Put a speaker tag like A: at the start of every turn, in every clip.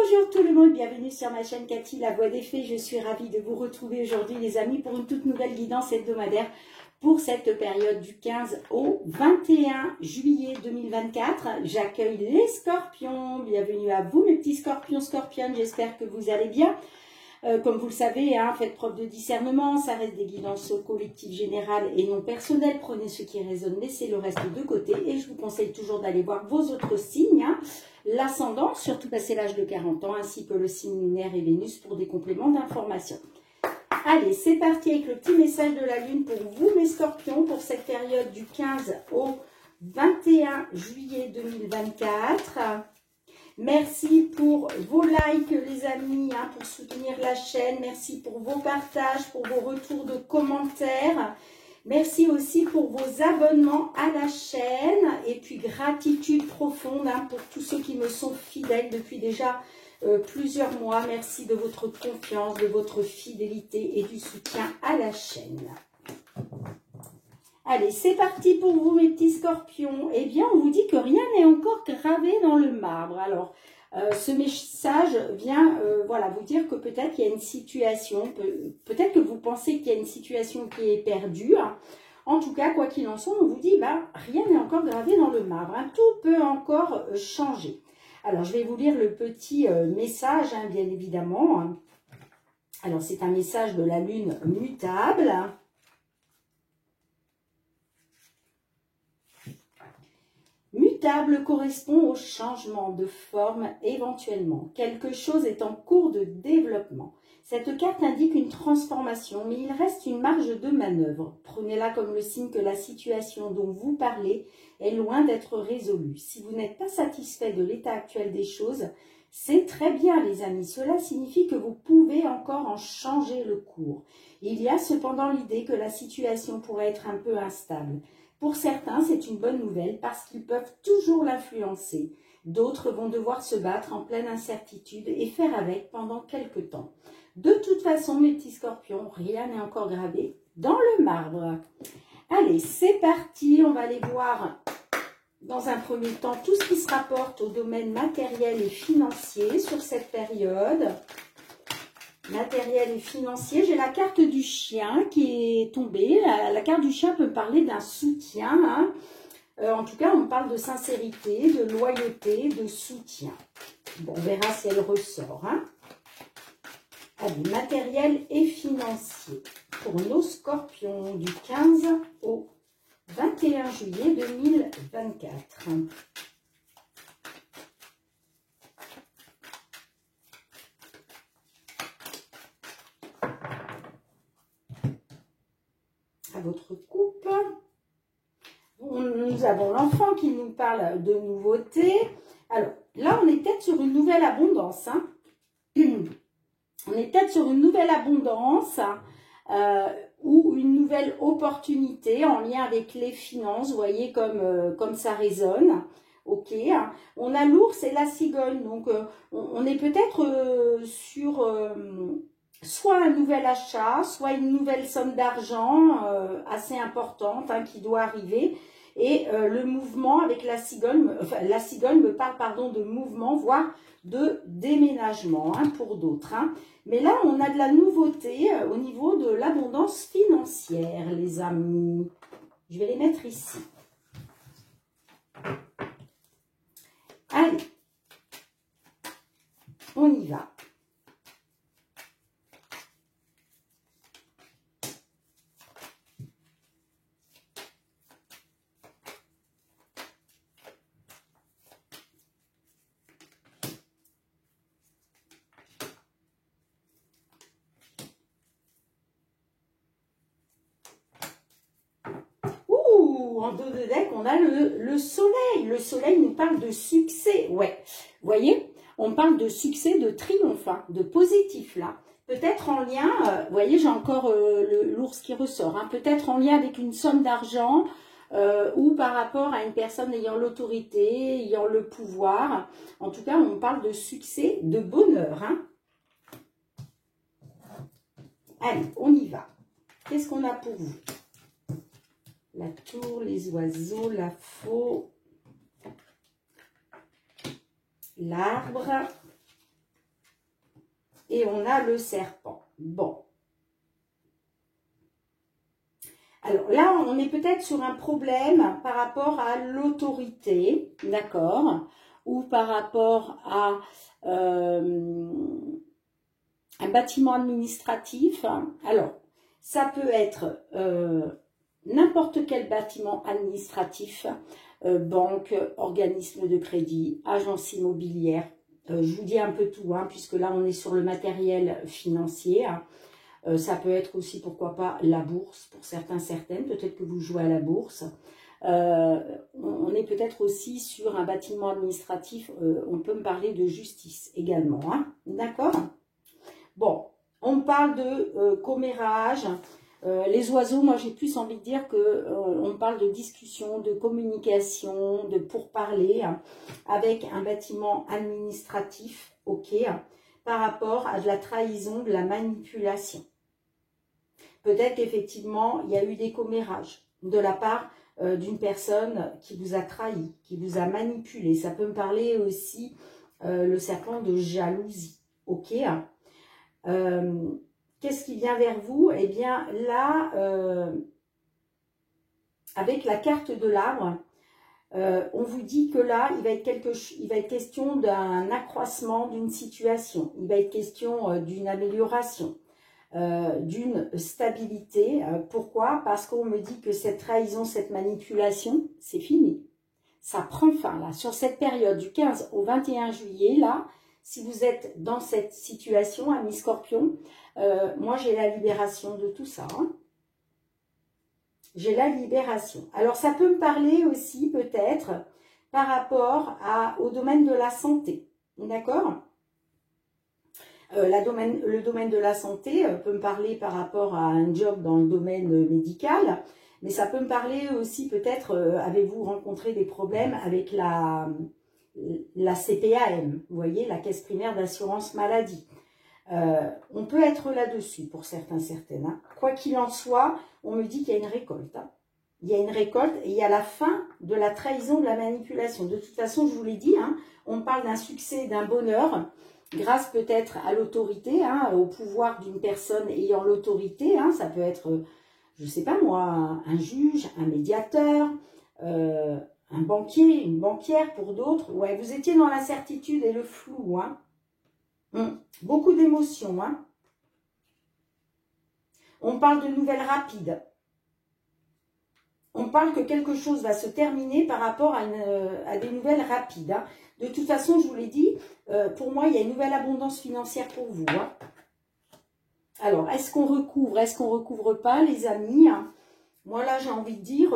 A: Bonjour tout le monde, bienvenue sur ma chaîne Cathy, la voix des fées. Je suis ravie de vous retrouver aujourd'hui les amis pour une toute nouvelle guidance hebdomadaire pour cette période du 15 au 21 juillet 2024. J'accueille les scorpions, bienvenue à vous mes petits scorpions, scorpionnes, j'espère que vous allez bien. Comme vous le savez, hein, faites preuve de discernement, ça reste des guidances collectives générales et non personnelles. Prenez ce qui résonne, laissez le reste de côté. Et je vous conseille toujours d'aller voir vos autres signes, hein, l'ascendant, surtout passé l'âge de 40 ans, ainsi que le signe lunaire et Vénus pour des compléments d'information. Allez, c'est parti avec le petit message de la Lune pour vous mes scorpions, pour cette période du 15 au 21 juillet 2024. Merci pour vos likes les amis, hein, pour soutenir la chaîne. Merci pour vos partages, pour vos retours de commentaires. Merci aussi pour vos abonnements à la chaîne. Et puis gratitude profonde, hein, pour tous ceux qui me sont fidèles depuis déjà plusieurs mois. Merci de votre confiance, de votre fidélité et du soutien à la chaîne. Allez, c'est parti pour vous mes petits scorpions. Eh bien, on vous dit que rien n'est encore gravé dans le marbre. Alors, ce message vient voilà, vous dire que peut-être il y a une situation, peut-être que vous pensez qu'il y a une situation qui est perdue. Hein. En tout cas, quoi qu'il en soit, on vous dit, bah, rien n'est encore gravé dans le marbre. Hein. Tout peut encore changer. Alors, je vais vous lire le petit message, hein, bien évidemment. Alors, c'est un message de la Lune mutable. Mutable correspond au changement de forme éventuellement. Quelque chose est en cours de développement. Cette carte indique une transformation, mais il reste une marge de manœuvre. Prenez-la comme le signe que la situation dont vous parlez est loin d'être résolue. Si vous n'êtes pas satisfait de l'état actuel des choses, c'est très bien les amis. Cela signifie que vous pouvez encore en changer le cours. Il y a cependant l'idée que la situation pourrait être un peu instable. Pour certains, c'est une bonne nouvelle parce qu'ils peuvent toujours l'influencer. D'autres vont devoir se battre en pleine incertitude et faire avec pendant quelque temps. De toute façon, mes petits scorpions, rien n'est encore gravé dans le marbre. Allez, c'est parti. On va aller voir dans un premier temps tout ce qui se rapporte au domaine matériel et financier sur cette période. Matériel et financier, j'ai la carte du chien qui est tombée. La carte du chien peut parler d'un soutien. Hein. En tout cas, on parle de sincérité, de loyauté, de soutien. Bon, on verra si elle ressort. Hein. Allez, matériel et financier pour nos scorpions du 15 au 21 juillet 2024. À votre coupe. Nous avons l'enfant qui nous parle de nouveautés. Alors, là, on est peut-être sur une nouvelle abondance. Hein. On est peut-être sur une nouvelle abondance ou une nouvelle opportunité en lien avec les finances. Vous voyez comme ça résonne. Ok. On a l'ours et la cigogne. Donc, on est peut-être sur... soit un nouvel achat, soit une nouvelle somme d'argent assez importante hein, qui doit arriver. Et le mouvement avec la cigogne, enfin, la cigogne me parle pardon, de mouvement, voire de déménagement hein, pour d'autres. Hein. Mais là, on a de la nouveauté au niveau de l'abondance financière, les amis. Je vais les mettre ici. Allez, on y va. En dos de deck, on a le soleil. Le soleil nous parle de succès. Ouais, vous voyez, on parle de succès, de triomphe, hein, de positif là. Peut-être en lien, vous voyez, j'ai encore l'ours qui ressort. Hein, peut-être en lien avec une somme d'argent ou par rapport à une personne ayant l'autorité, ayant le pouvoir. En tout cas, on parle de succès, de bonheur. Hein. Allez, on y va. Qu'est-ce qu'on a pour vous ? La tour, les oiseaux, la faux, l'arbre, et on a le serpent. Bon. Alors là, on est peut-être sur un problème par rapport à l'autorité, d'accord, ou par rapport à un bâtiment administratif. Alors, ça peut être n'importe quel bâtiment administratif, banque, organisme de crédit, agence immobilière. Je vous dis un peu tout, hein, puisque là, on est sur le matériel financier. Ça peut être aussi, pourquoi pas, la bourse pour certains, certaines. Peut-être que vous jouez à la bourse. On est peut-être aussi sur un bâtiment administratif. On peut me parler de justice également. Hein, d'accord? Bon, on parle de commérage. Les oiseaux, moi j'ai plus envie de dire que on parle de discussion, de communication, de pourparler hein, avec un bâtiment administratif, ok, par rapport à de la trahison, de la manipulation. Peut-être qu'effectivement, il y a eu des commérages de la part d'une personne qui vous a trahi, qui vous a manipulé. Ça peut me parler aussi, le serpent, de jalousie, ok. Qu'est-ce qui vient vers vous? Eh bien, là, avec la carte de l'arbre, on vous dit que là, il va être question d'un accroissement d'une situation. Il va être question d'une amélioration, d'une stabilité. Pourquoi? Parce qu'on me dit que cette trahison, cette manipulation, c'est fini. Ça prend fin, là. Sur cette période du 15 au 21 juillet, là, si vous êtes dans cette situation, amis Scorpion, moi, j'ai la libération de tout ça. Hein. J'ai la libération. Alors, ça peut me parler aussi, peut-être, par rapport au domaine de la santé. D'accord? Le domaine de la santé peut me parler par rapport à un job dans le domaine médical, mais ça peut me parler aussi, peut-être, avez-vous rencontré des problèmes avec la CPAM, vous voyez, la caisse primaire d'assurance maladie. On peut être là-dessus pour certains, certaines. Hein. Quoi qu'il en soit, on me dit qu'il y a une récolte. Hein. Il y a une récolte et il y a la fin de la trahison, de la manipulation. De toute façon, je vous l'ai dit, hein, on parle d'un succès, d'un bonheur, grâce peut-être à l'autorité, hein, au pouvoir d'une personne ayant l'autorité. Hein, ça peut être, je ne sais pas moi, un juge, un médiateur, un banquier, une banquière pour d'autres. Ouais, vous étiez dans l'incertitude et le flou, hein. Beaucoup d'émotions. Hein. On parle de nouvelles rapides. On parle que quelque chose va se terminer par rapport à des nouvelles rapides. Hein. De toute façon, je vous l'ai dit, pour moi, il y a une nouvelle abondance financière pour vous. Hein. Alors, est-ce qu'on recouvre pas, les amis? Hein. Moi, là, j'ai envie de dire...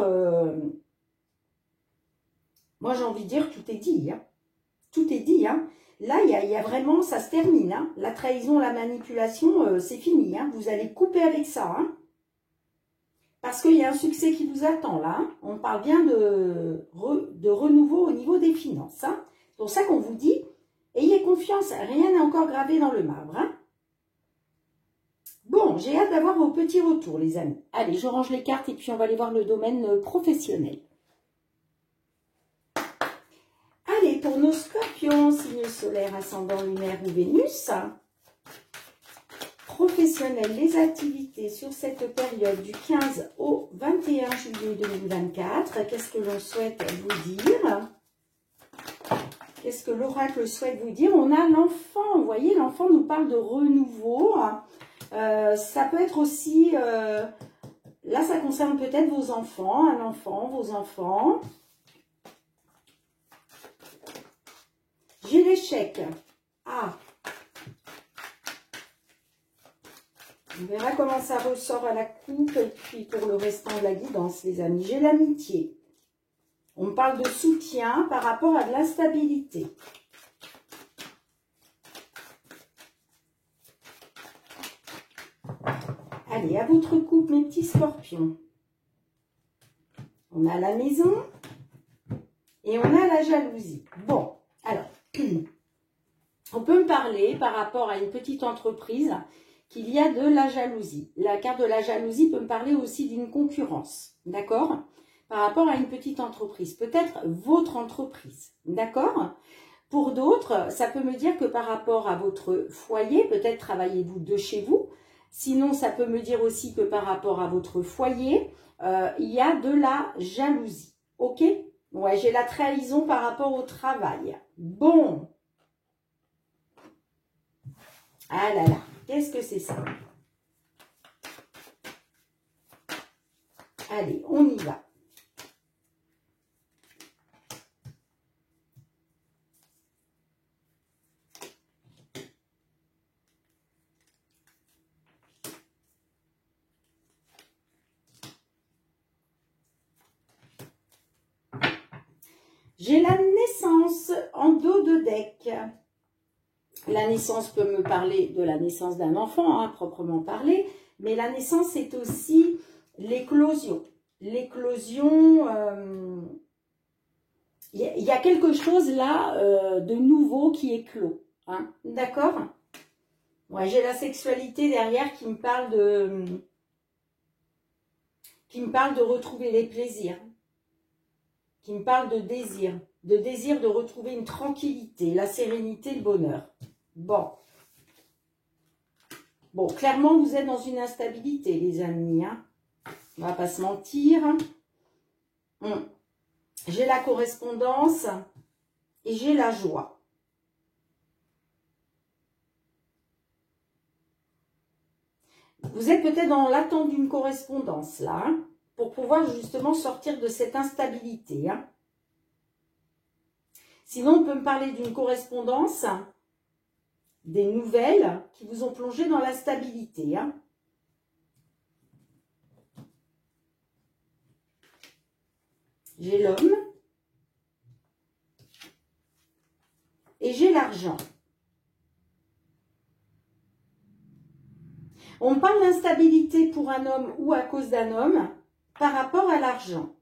A: tout est dit. Hein. Tout est dit. Hein. Là, il y a vraiment, ça se termine. Hein. La trahison, la manipulation, c'est fini. Hein. Vous allez couper avec ça. Hein. Parce qu'il y a un succès qui vous attend là. Hein. On parle bien de renouveau au niveau des finances. Hein. C'est pour ça qu'on vous dit, ayez confiance, rien n'est encore gravé dans le marbre. Hein. Bon, j'ai hâte d'avoir vos petits retours, les amis. Allez, je range les cartes et puis on va aller voir le domaine professionnel. Allez, pour nos scorpions, signe solaire, ascendant lunaire ou Vénus, professionnel, les activités sur cette période du 15 au 21 juillet 2024, qu'est-ce que l'on souhaite vous dire? Qu'est-ce que l'oracle souhaite vous dire? On a l'enfant, vous voyez, l'enfant nous parle de renouveau. Ça peut être aussi, là ça concerne peut-être vos enfants, un enfant, vos enfants. J'ai l'échec. Ah. On verra comment ça ressort à la coupe et puis pour le restant de la guidance, les amis. J'ai l'amitié. On me parle de soutien par rapport à de l'instabilité. Allez, à votre coupe, mes petits scorpions. On a la maison et on a la jalousie. Bon, alors, on peut me parler par rapport à une petite entreprise qu'il y a de la jalousie. La carte de la jalousie peut me parler aussi d'une concurrence, d'accord? Par rapport à une petite entreprise, peut-être votre entreprise, d'accord? Pour d'autres, ça peut me dire que par rapport à votre foyer, peut-être travaillez-vous de chez vous. Sinon, ça peut me dire aussi que par rapport à votre foyer, il y a de la jalousie. Ok? Ouais, j'ai la trahison par rapport au travail. Bon. Ah là là, qu'est-ce que c'est ça? Allez, on y va. J'ai la naissance en dos de deck. La naissance peut me parler de la naissance d'un enfant, hein, proprement parlé, mais la naissance est aussi l'éclosion. L'éclosion, il y a quelque chose là de nouveau qui éclot. Hein, d'accord? Ouais, j'ai la sexualité derrière qui me parle de retrouver les plaisirs, qui me parle de désir de retrouver une tranquillité, la sérénité, le bonheur. Bon. Bon, clairement, vous êtes dans une instabilité, les amis. Hein. On va pas se mentir. J'ai la correspondance et j'ai la joie. Vous êtes peut-être dans l'attente d'une correspondance, là, hein, pour pouvoir justement sortir de cette instabilité. Hein. Sinon, on peut me parler d'une correspondance, des nouvelles qui vous ont plongé dans l'instabilité. Hein. J'ai l'homme et j'ai l'argent. On parle d'instabilité pour un homme ou à cause d'un homme par rapport à l'argent.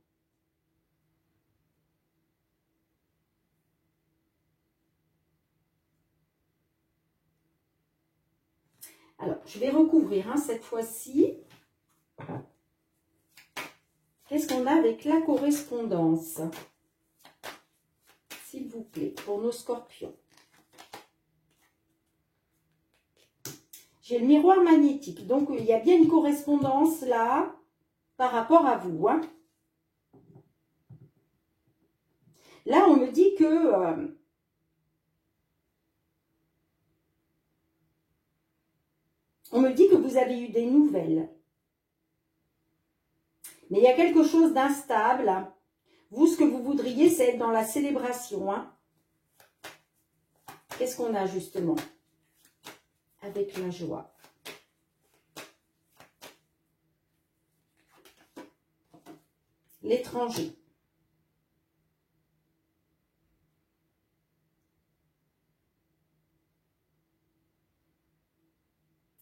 A: Alors, je vais recouvrir hein, cette fois-ci. Qu'est-ce qu'on a avec la correspondance? S'il vous plaît, pour nos scorpions. J'ai le miroir magnétique. Donc, il y a bien une correspondance là par rapport à vous. Hein. Là, on me dit que... on me dit que vous avez eu des nouvelles. Mais il y a quelque chose d'instable. Vous, ce que vous voudriez, c'est être dans la célébration. Hein. Qu'est-ce qu'on a justement avec la joie? L'étranger.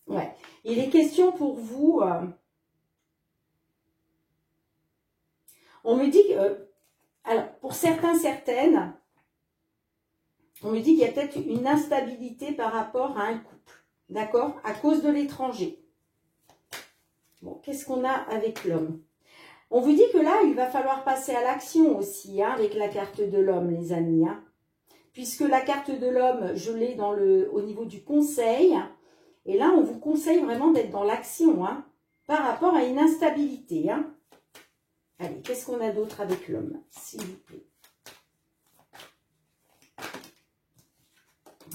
A: Ouais. Il est question pour vous... on me dit que... alors, pour certains, certaines, on me dit qu'il y a peut-être une instabilité par rapport à un couple. D'accord? À cause de l'étranger. Bon, qu'est-ce qu'on a avec l'homme? On vous dit que là, il va falloir passer à l'action aussi, hein, avec la carte de l'homme, les amis. Hein. Puisque la carte de l'homme, je l'ai au niveau du conseil. Et là, on vous conseille vraiment d'être dans l'action, hein, par rapport à une instabilité. Hein. Allez, qu'est-ce qu'on a d'autre avec l'homme, s'il vous plaît?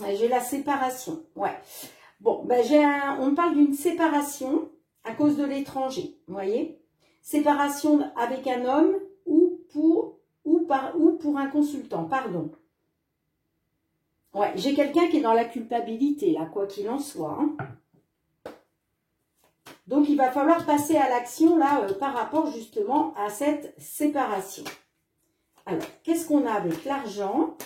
A: Ouais, j'ai la séparation. Ouais. Bon, ben on me parle d'une séparation à cause de l'étranger. Vous voyez? Séparation avec un homme ou pour un consultant. Pardon. Ouais, j'ai quelqu'un qui est dans la culpabilité, là, quoi qu'il en soit. Hein. Donc, il va falloir passer à l'action, là, par rapport, justement, à cette séparation. Alors, qu'est-ce qu'on a avec l'argent?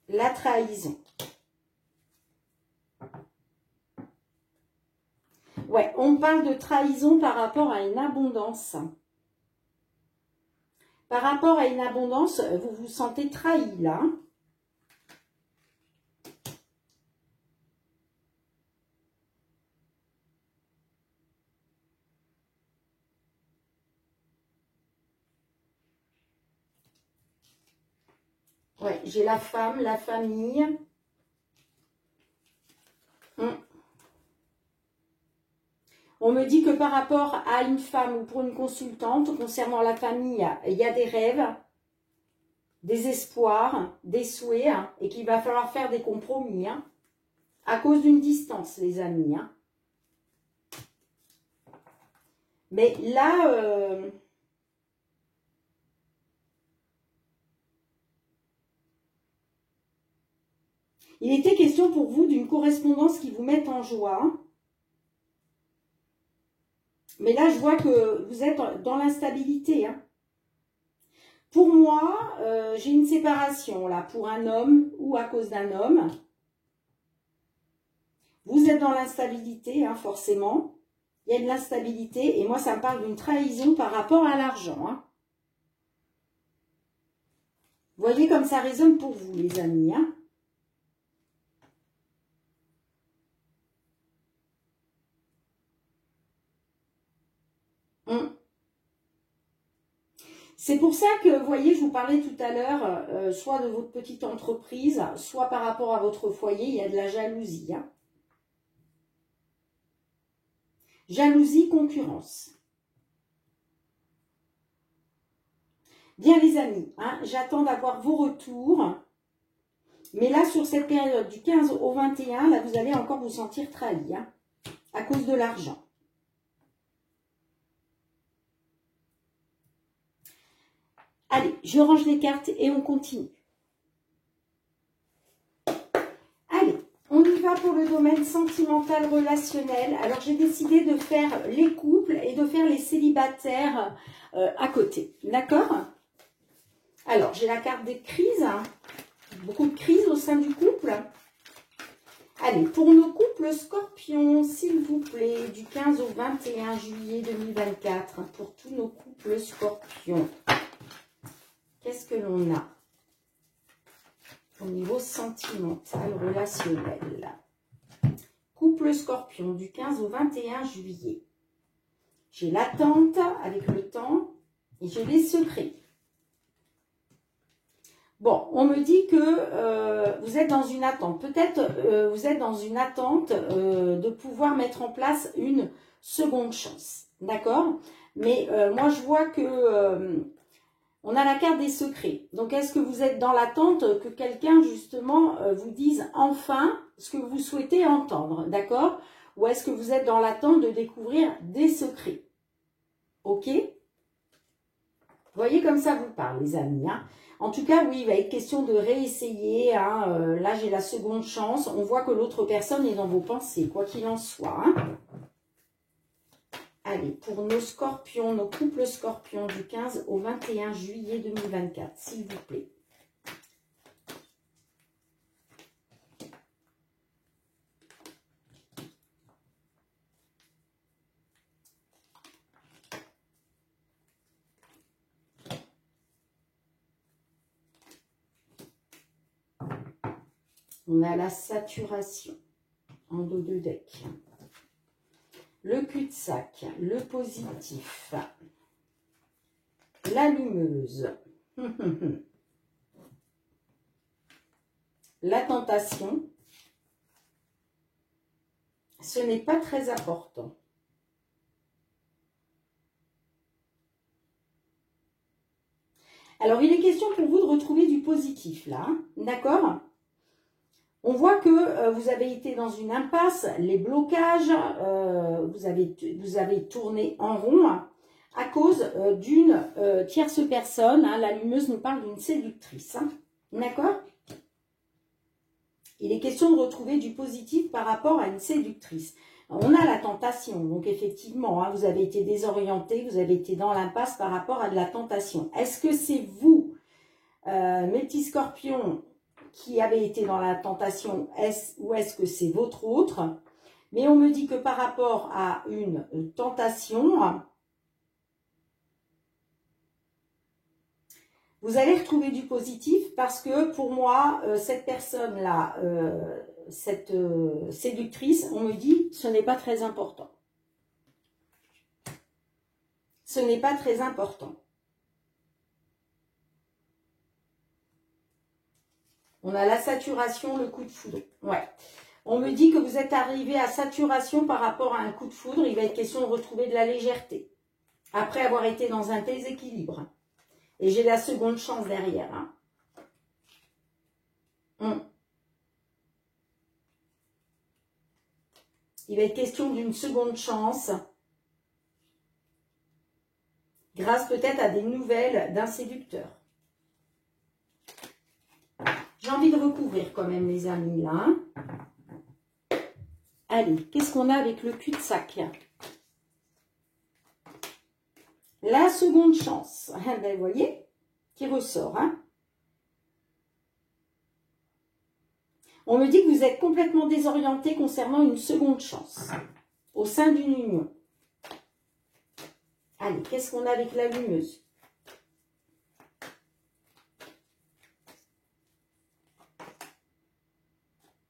A: La trahison. Ouais, on parle de trahison par rapport à une abondance. Par rapport à une abondance, vous vous sentez trahi là. Ouais, j'ai la femme, la famille. On me dit que par rapport à une femme ou pour une consultante, concernant la famille, il y a des rêves, des espoirs, des souhaits, hein, et qu'il va falloir faire des compromis, hein, à cause d'une distance, les amis. Hein. Mais là, il était question pour vous d'une correspondance qui vous mette en joie. Hein. Mais là, je vois que vous êtes dans l'instabilité. Hein. Pour moi, j'ai une séparation là, pour un homme ou à cause d'un homme. Vous êtes dans l'instabilité, hein, forcément. Il y a de l'instabilité et moi, ça me parle d'une trahison par rapport à l'argent. Hein. Vous voyez comme ça résonne pour vous, les amis. Hein. C'est pour ça que, vous voyez, je vous parlais tout à l'heure, soit de votre petite entreprise, soit par rapport à votre foyer, il y a de la jalousie. Hein. Jalousie, concurrence. Bien les amis, hein, j'attends d'avoir vos retours. Mais là, sur cette période du 15 au 21, là, vous allez encore vous sentir trahi, hein, à cause de l'argent. Allez, je range les cartes et on continue. Allez, on y va pour le domaine sentimental relationnel. Alors, j'ai décidé de faire les couples et de faire les célibataires à côté. D'accord? Alors, j'ai la carte des crises. Hein. Beaucoup de crises au sein du couple. Allez, pour nos couples scorpions, s'il vous plaît, du 15 au 21 juillet 2024, pour tous nos couples scorpions. Qu'est-ce que l'on a au niveau sentimental, relationnel? Couple scorpion, du 15 au 21 juillet. J'ai l'attente avec le temps et j'ai les secrets. Bon, on me dit que vous êtes dans une attente. Peut-être vous êtes dans une attente de pouvoir mettre en place une seconde chance. D'accord? Mais moi, je vois que on a la carte des secrets. Donc, est-ce que vous êtes dans l'attente que quelqu'un, justement, vous dise enfin ce que vous souhaitez entendre? D'accord? Ou est-ce que vous êtes dans l'attente de découvrir des secrets? Ok? Vous voyez comme ça vous parle, les amis. Hein. En tout cas, oui, il va être question de réessayer. Hein. Là, j'ai la seconde chance. On voit que l'autre personne est dans vos pensées, quoi qu'il en soit. Hein. Allez, pour nos scorpions, nos couples scorpions du 15 au 21 juillet 2024, s'il vous plaît. On a la saturation en dos de deck. Le cul-de-sac, le positif, l'allumeuse, la tentation, ce n'est pas très important. Alors, il est question pour vous de retrouver du positif, là, hein, d'accord ? On voit que vous avez été dans une impasse, les blocages, vous avez tourné en rond à cause d'une tierce personne. Hein, l'allumeuse nous parle d'une séductrice. Hein, d'accord? Il est question de retrouver du positif par rapport à une séductrice. On a la tentation, donc effectivement, hein, vous avez été désorienté, vous avez été dans l'impasse par rapport à de la tentation. Est-ce que c'est vous, mes petits scorpions, qui avez été dans la tentation, ou est-ce que c'est votre autre? Mais on me dit que par rapport à une tentation, vous allez retrouver du positif parce que pour moi, cette personne-là, cette séductrice, on me dit ce n'est pas très important. Ce n'est pas très important. On a la saturation, le coup de foudre. Ouais. On me dit que vous êtes arrivé à saturation par rapport à un coup de foudre. Il va être question de retrouver de la légèreté. Après avoir été dans un déséquilibre. Et j'ai la seconde chance derrière. Il va être question d'une seconde chance. Grâce peut-être à des nouvelles d'un séducteur. J'ai envie de recouvrir quand même les amis là. Allez, qu'est-ce qu'on a avec le cul-de-sac? La seconde chance. Ben, vous voyez, qui ressort. On me dit que vous êtes complètement désorienté concernant une seconde chance au sein d'une union. Allez, qu'est-ce qu'on a avec la lumeuse?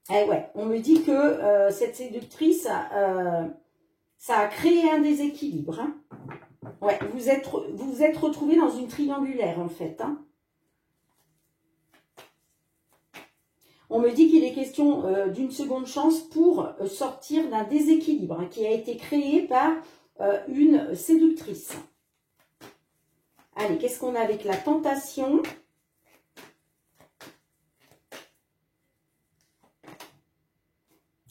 A: Eh ouais, on me dit que cette séductrice, ça a créé un déséquilibre. Ouais, vous êtes retrouvé dans une triangulaire en fait. On me dit qu'il est question d'une seconde chance pour sortir d'un déséquilibre qui a été créé par une séductrice. Allez, qu'est-ce qu'on a avec la tentation?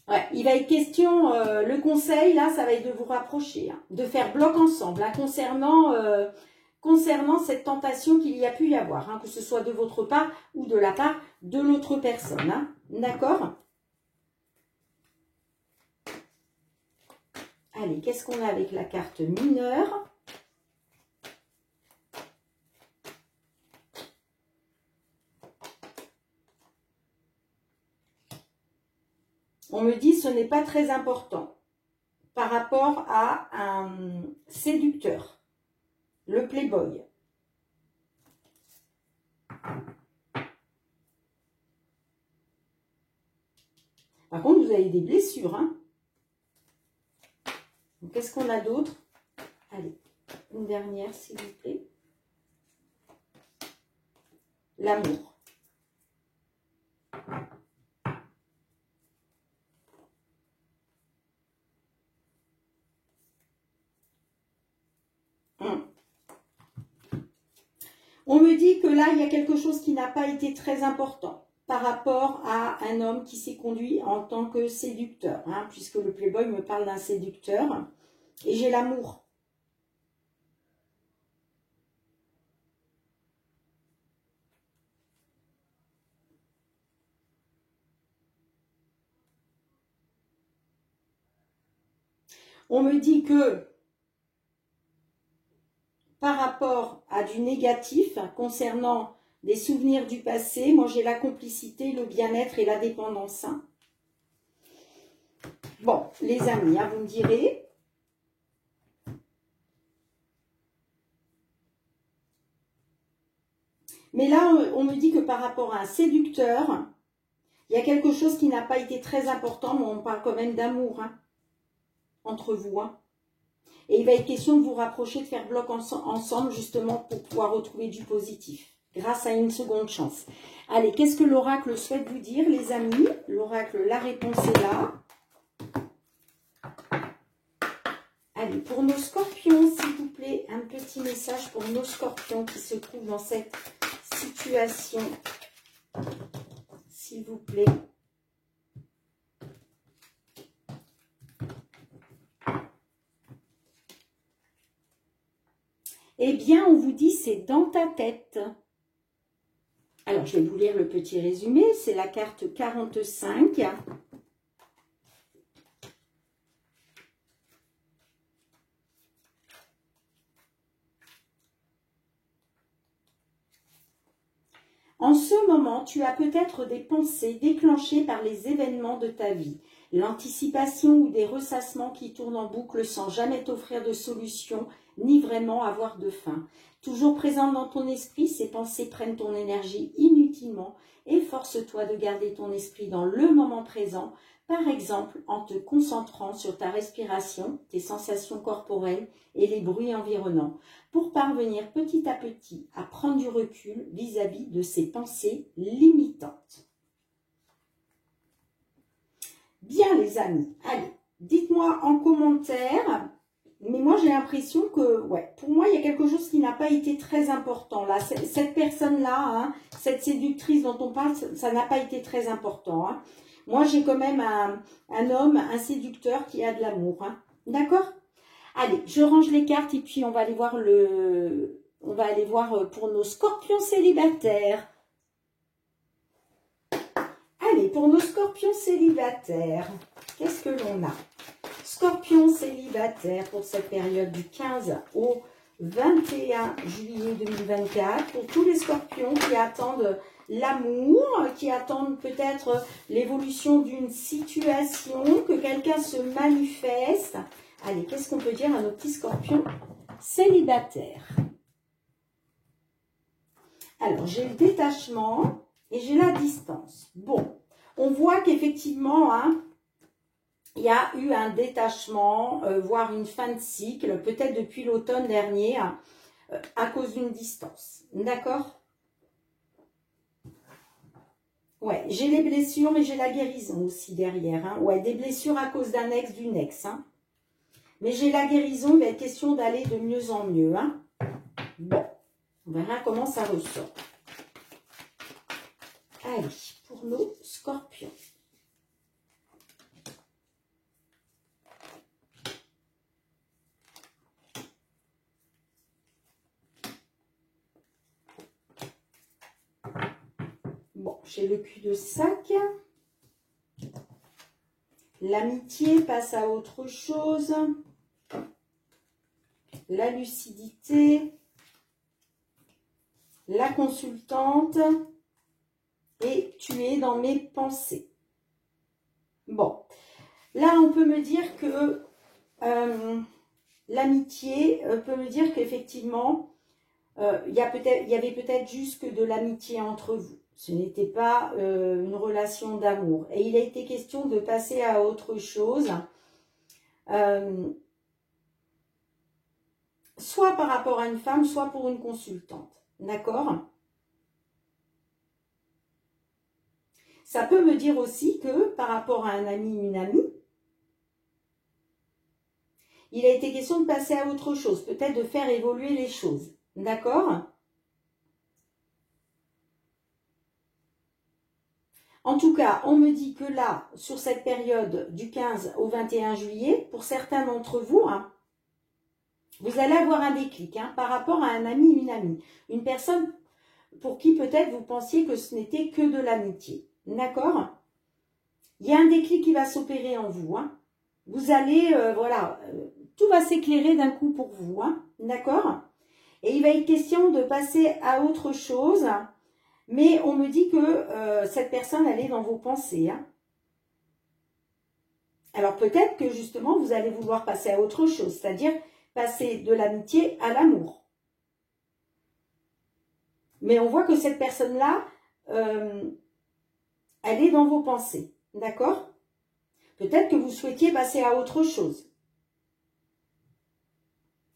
A: Ouais, il va être question, le conseil, là, ça va être de vous rapprocher, de faire bloc ensemble, concernant cette tentation qu'il y a pu y avoir, que ce soit de votre part ou de la part de l'autre personne. D'accord? Allez, qu'est-ce qu'on a avec la carte mineure? On me dit ce n'est pas très important par rapport à un séducteur, le playboy. Par contre, vous avez des blessures. Qu'est-ce qu'on a d'autre? Allez, une dernière s'il vous plaît. L'amour. On me dit que là, il y a quelque chose qui n'a pas été très important par rapport à un homme qui s'est conduit en tant que séducteur, puisque le playboy me parle d'un séducteur. Et j'ai l'amour. On me dit que par rapport à du négatif concernant des souvenirs du passé, moi j'ai la complicité, le bien-être et la dépendance. Bon, les amis, vous me direz. Mais là, on me dit que par rapport à un séducteur, il y a quelque chose qui n'a pas été très important, mais on parle quand même d'amour entre vous. Et il va être question de vous rapprocher, de faire bloc ensemble, justement, pour pouvoir retrouver du positif, grâce à une seconde chance. Allez, qu'est-ce que l'oracle souhaite vous dire, les amis? L'oracle, la réponse est là. Allez, pour nos scorpions, s'il vous plaît, un petit message pour nos scorpions qui se trouvent dans cette situation, s'il vous plaît. Eh bien, on vous dit, c'est dans ta tête. Alors, je vais vous lire le petit résumé. C'est la carte 45. En ce moment, tu as peut-être des pensées déclenchées par les événements de ta vie. L'anticipation ou des ressassements qui tournent en boucle sans jamais t'offrir de solution, ni vraiment avoir de fin. Toujours présente dans ton esprit, ces pensées prennent ton énergie inutilement. Efforce-toi de garder ton esprit dans le moment présent, par exemple en te concentrant sur ta respiration, tes sensations corporelles et les bruits environnants, pour parvenir petit à petit à prendre du recul vis-à-vis de ces pensées limitantes. Bien, les amis. Allez, dites-moi en commentaire. Mais moi, j'ai l'impression que, ouais, pour moi, il y a quelque chose qui n'a pas été très important. Là, cette personne-là, hein, cette séductrice dont on parle, ça n'a pas été très important. Hein. Moi, j'ai quand même un homme, un séducteur qui a de l'amour. Hein. D'accord? Allez, je range les cartes et puis on va aller voir on va aller voir pour nos scorpions célibataires. Allez, pour nos scorpions célibataires, qu'est-ce que l'on a? Scorpion célibataire pour cette période du 15 au 21 juillet 2024. Pour tous les scorpions qui attendent l'amour, qui attendent peut-être l'évolution d'une situation, que quelqu'un se manifeste. Allez, qu'est-ce qu'on peut dire à nos petits scorpions célibataires? Alors, j'ai le détachement et j'ai la distance. Bon, on voit qu'effectivement, hein, il y a eu un détachement, voire une fin de cycle, peut-être depuis l'automne dernier, hein, à cause d'une distance. D'accord? Ouais, j'ai les blessures, mais j'ai la guérison aussi derrière. Hein. Ouais, des blessures à cause d'un ex, d'une ex. Hein. Mais j'ai la guérison, il va être question d'aller de mieux en mieux. Hein. Bon, on verra comment ça ressort. Allez, pour nos scorpions. Bon, j'ai le cul de sac. L'amitié passe à autre chose. La lucidité. La consultante. Et tu es dans mes pensées. Bon, là on peut me dire que l'amitié peut me dire qu'effectivement, il y avait peut-être juste que de l'amitié entre vous. Ce n'était pas une relation d'amour. Et il a été question de passer à autre chose. Soit par rapport à une femme, soit pour une consultante. D'accord ? Ça peut me dire aussi que par rapport à un ami, une amie, il a été question de passer à autre chose. Peut-être de faire évoluer les choses. D'accord ? En tout cas, on me dit que là, sur cette période du 15 au 21 juillet, pour certains d'entre vous, hein, vous allez avoir un déclic hein, par rapport à un ami, une amie. Une personne pour qui peut-être vous pensiez que ce n'était que de l'amitié. D'accord ? Il y a un déclic qui va s'opérer en vous. Hein. Vous allez, voilà, tout va s'éclairer d'un coup pour vous. Hein. D'accord ? Et il va être question de passer à autre chose. Mais on me dit que cette personne, elle est dans vos pensées. Hein. Alors peut-être que justement, vous allez vouloir passer à autre chose. C'est-à-dire passer de l'amitié à l'amour. Mais on voit que cette personne-là, elle est dans vos pensées. D'accord ? Peut-être que vous souhaitiez passer à autre chose.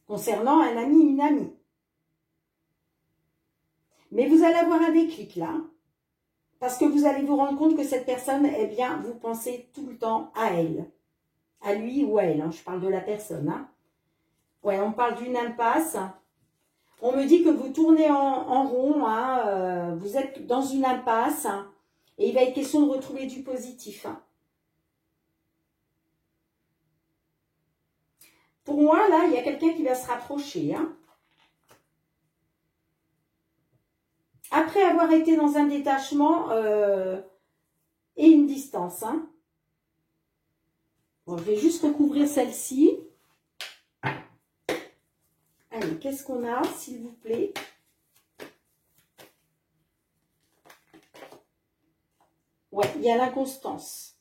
A: Concernant un ami, une amie. Mais vous allez avoir un déclic là. Parce que vous allez vous rendre compte que cette personne, eh bien, vous pensez tout le temps à elle. À lui ou à elle. Hein, je parle de la personne. Hein. Ouais, on parle d'une impasse. On me dit que vous tournez en rond. Hein, vous êtes dans une impasse. Hein, et il va être question de retrouver du positif. Hein. Pour moi, là, il y a quelqu'un qui va se rapprocher. Hein. Après avoir été dans un détachement et une distance. Hein. Bon, je vais juste recouvrir celle-ci. Allez, qu'est-ce qu'on a, s'il vous plaît? Ouais, il y a l'inconstance.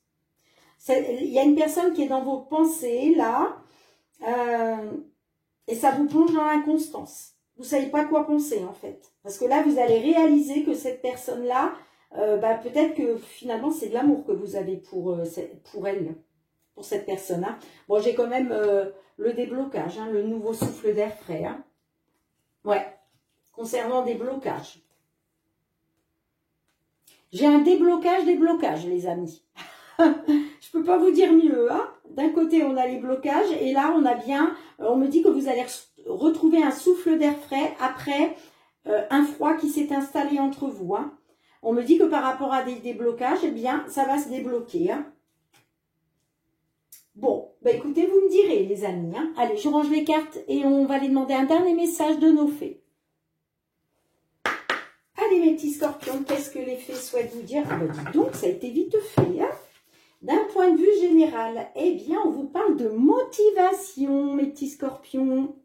A: Il y a une personne qui est dans vos pensées, là, et ça vous plonge dans l'inconstance. Vous ne savez pas quoi penser, en fait. Parce que là, vous allez réaliser que cette personne-là, peut-être que finalement, c'est de l'amour que vous avez pour elle, pour cette personne. Hein. Bon, j'ai quand même le déblocage, hein, le nouveau souffle d'air frais. Hein. Ouais, concernant des blocages. J'ai un déblocage des blocages, les amis. Je peux pas vous dire mieux. Hein. D'un côté, on a les blocages et là, on a bien... on me dit que vous allez retrouver un souffle d'air frais après un froid qui s'est installé entre vous. Hein. On me dit que par rapport à des blocages, eh bien, ça va se débloquer. Hein. Bon, bah écoutez, vous me direz, les amis. Hein. Allez, je range les cartes et on va les demander un dernier message de nos fées. Allez, mes petits scorpions, qu'est-ce que les fées souhaitent vous dire? Ah bah dites donc, ça a été vite fait. Hein. D'un point de vue général, eh bien, on vous parle de motivation, mes petits scorpions.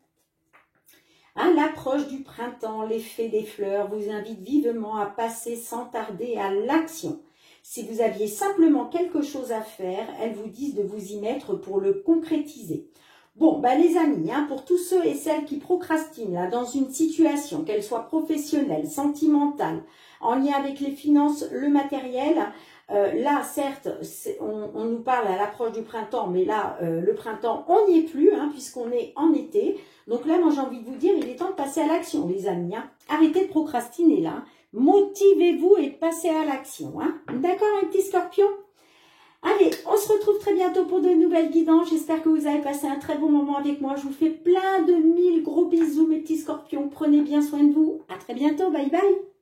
A: À l'approche du printemps, les fées des fleurs vous invitent vivement à passer sans tarder à l'action. Si vous aviez simplement quelque chose à faire, elles vous disent de vous y mettre pour le concrétiser. Bon, bah les amis, hein, pour tous ceux et celles qui procrastinent là, dans une situation, qu'elle soit professionnelle, sentimentale, en lien avec les finances, le matériel, là, certes, on nous parle à l'approche du printemps, mais là, le printemps, on n'y est plus, hein, puisqu'on est en été. Donc là, moi, j'ai envie de vous dire, il est temps de passer à l'action, les amis. Hein. Arrêtez de procrastiner, là. Hein. Motivez-vous et passez à l'action. Hein. D'accord, mes petits scorpions? Allez, on se retrouve très bientôt pour de nouvelles guidances. J'espère que vous avez passé un très bon moment avec moi. Je vous fais plein de mille gros bisous, mes petits scorpions. Prenez bien soin de vous. À très bientôt. Bye bye.